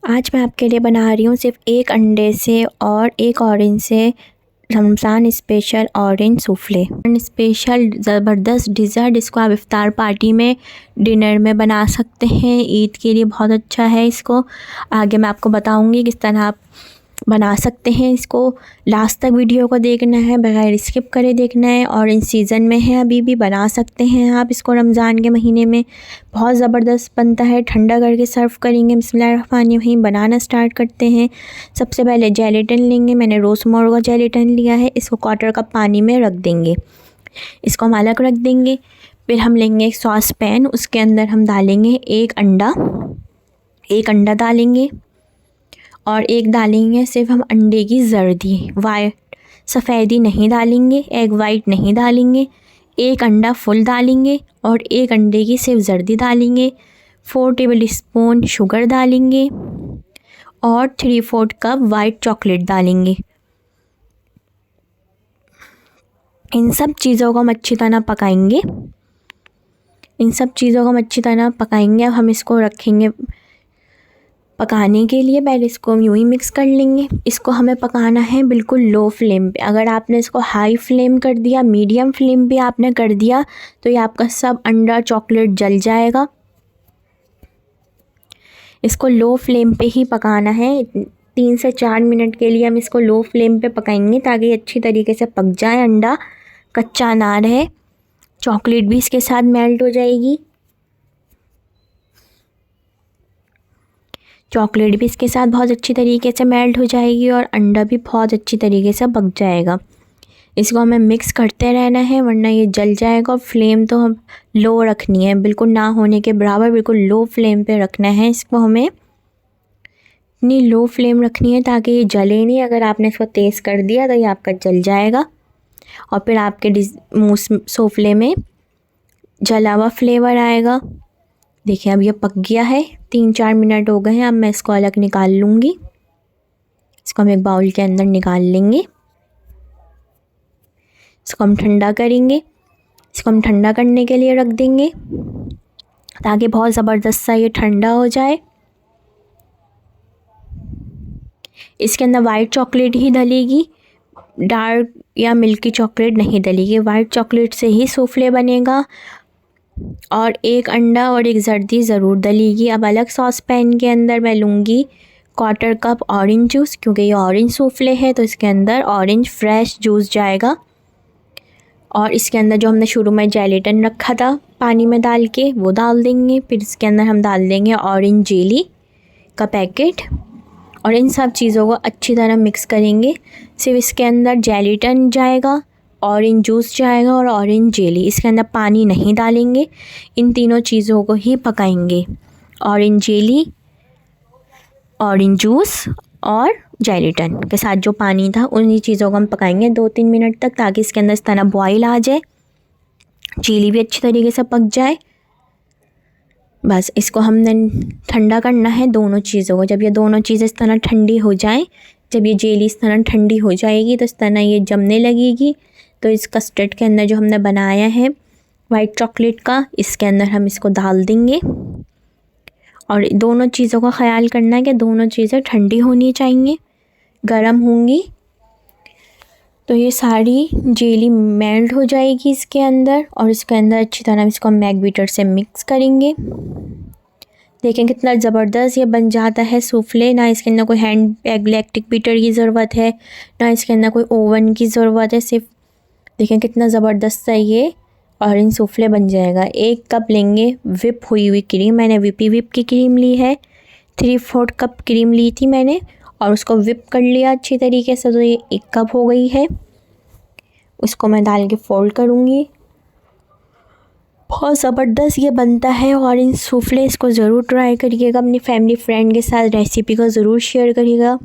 आज मैं आपके लिए बना रही हूँ सिर्फ एक अंडे से और एक ऑरेंज से रमज़ान स्पेशल ऑरेंज सूफ़्ले। स्पेशल ज़बरदस्त डिज़र्ट, इसको आप इफ़्तार पार्टी में, डिनर में बना सकते हैं। ईद के लिए बहुत अच्छा है। इसको आगे मैं आपको बताऊँगी किस तरह आप बना सकते हैं। इसको लास्ट तक वीडियो को देखना है, बगैर स्किप करे देखना है। ऑरेंज सीज़न में है, अभी भी बना सकते हैं आप इसको रमज़ान के महीने में। बहुत ज़बरदस्त बनता है। ठंडा करके सर्व करेंगे। बिस्मिल्लाहिर्रहमानिर्रहीम। बनाना स्टार्ट करते हैं। सबसे पहले जेलेटिन लेंगे। मैंने रोज़मोर का जेलेटिन लिया है। इसको 1/4 कप पानी में रख देंगे। इसको हम अलग रख देंगे। फिर हम लेंगे एक सॉस पैन, उसके अंदर हम डालेंगे एक अंडा डालेंगे और एक डालेंगे सिर्फ हम अंडे की जर्दी, वाइट सफ़ेदी नहीं डालेंगे, एग वाइट नहीं डालेंगे। एक अंडा फुल डालेंगे और एक अंडे की सिर्फ जर्दी डालेंगे। 4 टेबल स्पून शुगर डालेंगे और 3/4 कप वाइट चॉकलेट डालेंगे। इन सब चीज़ों को हम अच्छी तरह पकाएंगे। अब हम इसको रखेंगे पकाने के लिए। पहले इसको हम यूँ ही मिक्स कर लेंगे। इसको हमें पकाना है बिल्कुल लो फ्लेम पे। अगर आपने इसको हाई फ्लेम कर दिया, मीडियम फ्लेम पे आपने कर दिया, तो ये आपका सब अंडा चॉकलेट जल जाएगा। इसको लो फ्लेम पे ही पकाना है। 3 से 4 मिनट के लिए हम इसको लो फ्लेम पे पकाएंगे ताकि अच्छी तरीके से पक जाए, अंडा कच्चा ना रहे। चॉकलेट भी इसके साथ मेल्ट हो जाएगी। चॉकलेट भी इसके साथ बहुत अच्छी तरीके से मेल्ट हो जाएगी और अंडा भी बहुत अच्छी तरीके से पक जाएगा। इसको हमें मिक्स करते रहना है, वरना ये जल जाएगा। और फ्लेम तो हम लो रखनी है, बिल्कुल ना होने के बराबर, बिल्कुल लो फ्लेम पे रखना है। इसको हमें इतनी लो फ्लेम रखनी है ताकि ये जले नहीं। अगर आपने इसको तेज़ कर दिया तो ये आपका जल जाएगा और फिर आपके सूफ़्ले में जला हुआ फ्लेवर आएगा। देखिए अब ये पक गया है। 3-4 मिनट हो गए हैं। अब मैं इसको अलग निकाल लूँगी। इसको हम एक बाउल के अंदर निकाल लेंगे। इसको हम ठंडा करेंगे। इसको हम ठंडा करने के लिए रख देंगे ताकि बहुत ज़बरदस्त सा ये ठंडा हो जाए। इसके अंदर वाइट चॉकलेट ही डलेगी, डार्क या मिल्की चॉकलेट नहीं डलेगी। वाइट चॉकलेट से ही सूफ़्ले बनेगा और एक अंडा और एक जर्दी ज़रूर डलेगी। अब अलग सॉस पैन के अंदर मैं लूँगी 1/4 कप ऑरेंज जूस, क्योंकि ये ऑरेंज सूफ़्ले है तो इसके अंदर ऑरेंज फ्रेश जूस जाएगा। और इसके अंदर जो हमने शुरू में जेलेटिन रखा था पानी में डाल के, वो डाल देंगे। फिर इसके अंदर हम डाल देंगे ऑरेंज जेली का पैकेट और इन सब चीज़ों को अच्छी तरह मिक्स करेंगे। सिर्फ इसके अंदर जेलेटिन जाएगा, ऑरेंज जूस जाएगा और ऑरेंज जेली। इसके अंदर पानी नहीं डालेंगे। इन तीनों चीज़ों को ही पकाएंगे, ऑरेंज जेली, ऑरेंज जूस और जेलेटिन के साथ जो पानी था, उन्हीं चीज़ों को हम पकाएंगे 2-3 मिनट तक, ताकि इसके अंदर इस तरह बॉयल आ जाए, जेली भी अच्छी तरीके से पक जाए। बस इसको हमने ठंडा करना है दोनों चीज़ों को। जब ये दोनों चीज़ें इस तरह ठंडी हो जाएं, जब ये जेली इस तरह ठंडी हो जाएगी तो इस तरह ये जमने लगेगी। तो इस कस्टर्ड के अंदर जो हमने बनाया है वाइट चॉकलेट का, इसके अंदर हम इसको डाल देंगे। और दोनों चीज़ों का ख्याल करना है कि दोनों चीज़ें ठंडी होनी चाहिए। गर्म होंगी तो ये सारी जेली मेल्ट हो जाएगी इसके अंदर। और इसके अंदर अच्छी तरह इसको हम मैग बीटर से मिक्स करेंगे। देखें कितना ज़बरदस्त ये बन जाता है सूफ़्ले। ना इसके अंदर कोई हैंड इलेक्ट्रिक बीटर की ज़रूरत है, ना इसके अंदर कोई ओवन की ज़रूरत है। सिर्फ देखें कितना ज़बरदस्त सा ये ऑरेंज सूफ़्ले बन जाएगा। 1 कप लेंगे विप हुई हुई क्रीम। मैंने विप की क्रीम ली है। 3/4 कप क्रीम ली थी मैंने और उसको विप कर लिया अच्छी तरीके से, तो ये 1 कप हो गई है। उसको मैं डाल के फोल्ड करूँगी। बहुत ज़बरदस्त ये बनता है ऑरेंज सूफ़्ले। इसको ज़रूर ट्राई करिएगा, अपनी फैमिली फ्रेंड के साथ रेसिपी को ज़रूर शेयर करिएगा।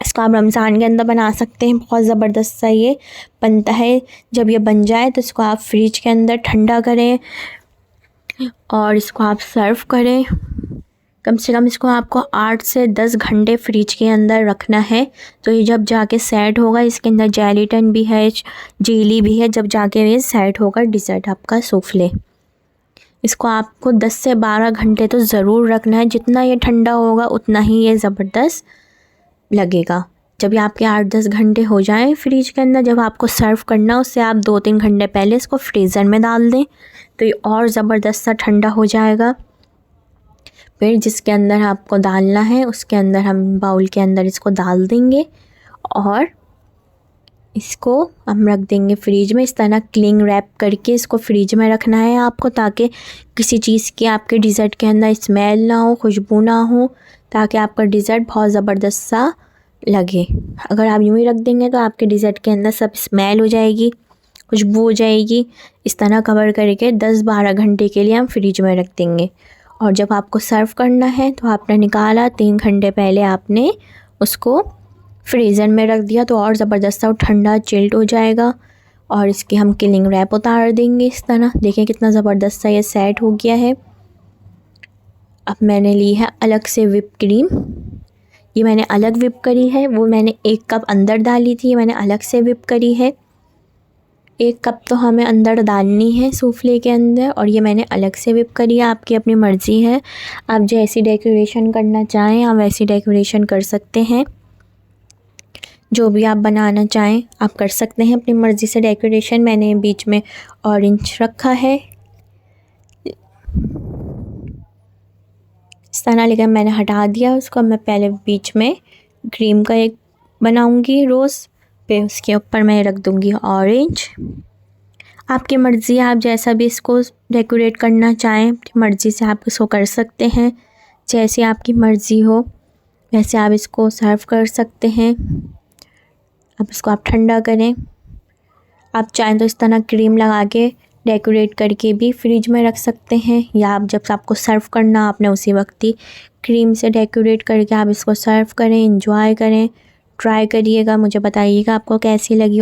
इसको आप रमज़ान के अंदर बना सकते हैं। बहुत ज़बरदस्त सा ये बनता है। जब ये बन जाए तो इसको आप फ्रिज के अंदर ठंडा करें और इसको आप सर्व करें। कम से कम इसको आपको 8 से 10 घंटे फ्रिज के अंदर रखना है, तो ये जब जाके सेट होगा, इसके अंदर जेलेटिन भी है, जेली भी है, जब जाके ये सेट होगा डिज़र्ट आपका सूफ़्ले। इसको आपको 10 से 12 घंटे तो ज़रूर रखना है। जितना ये ठंडा होगा उतना ही ये ज़बरदस्त लगेगा। जब ये आपके 8-10 घंटे हो जाएं फ्रिज के अंदर, जब आपको सर्व करना उससे आप 2-3 घंटे पहले इसको फ्रीज़र में डाल दें तो ये और ज़बरदस्त सा ठंडा हो जाएगा। फिर जिसके अंदर आपको डालना है उसके अंदर हम बाउल के अंदर इसको डाल देंगे और इसको हम रख देंगे फ्रिज में। इस तरह क्लिंग रैप करके इसको फ्रिज में रखना है आपको, ताकि किसी चीज़ की आपके डिज़र्ट के अंदर स्मेल ना हो, खुशबू ना हो, ताकि आपका डिज़र्ट बहुत ज़बरदस्त सा लगे। अगर आप यूँ ही रख देंगे तो आपके डिज़र्ट के अंदर सब स्मेल हो जाएगी, खुशबू हो जाएगी। इस तरह कवर करके 10-12 घंटे के लिए हम फ्रिज में रख देंगे। और जब आपको सर्व करना है तो आपने निकाला, 3 घंटे पहले आपने उसको फ्रीज़र में रख दिया तो और ज़बरदस्त सा ठंडा चिल्ड हो जाएगा। और इसके हम क्लिंग रैप उतार देंगे। इस तरह देखें कितना ज़बरदस्त सा ये सेट हो गया है। अब मैंने ली है अलग से व्हिप क्रीम। ये मैंने अलग व्हिप करी है, वो मैंने 1 कप अंदर डाली थी, ये मैंने अलग से व्हिप करी है। 1 कप तो हमें अंदर डालनी है सूफले के अंदर और ये मैंने अलग से व्हिप करी है। आपकी अपनी मर्ज़ी है, आप जैसी डेकोरेशन करना चाहें आप वैसी डेकोरेशन कर सकते हैं। जो भी आप बनाना चाहें आप कर सकते हैं अपनी मर्ज़ी से डेकोरेशन। मैंने बीच में ऑरेंज रखा है इस तरह, लेकिन मैंने हटा दिया उसको। मैं पहले बीच में क्रीम का एक बनाऊंगी रोज़, पे उसके ऊपर मैं रख दूंगी ऑरेंज। आपकी मर्ज़ी, आप जैसा भी इसको डेकोरेट करना चाहें अपनी मर्ज़ी से आप इसको कर सकते हैं। जैसे आपकी मर्ज़ी हो वैसे आप इसको सर्व कर सकते हैं। अब इसको आप ठंडा करें। आप चाहें तो इस तरह क्रीम लगा के डेकोरेट करके भी फ्रिज में रख सकते हैं, या आप जब आपको सर्व करना आपने उसी वक्त ही क्रीम से डेकोरेट करके आप इसको सर्व करें, एंजॉय करें। ट्राई करिएगा, मुझे बताइएगा आपको कैसी लगी।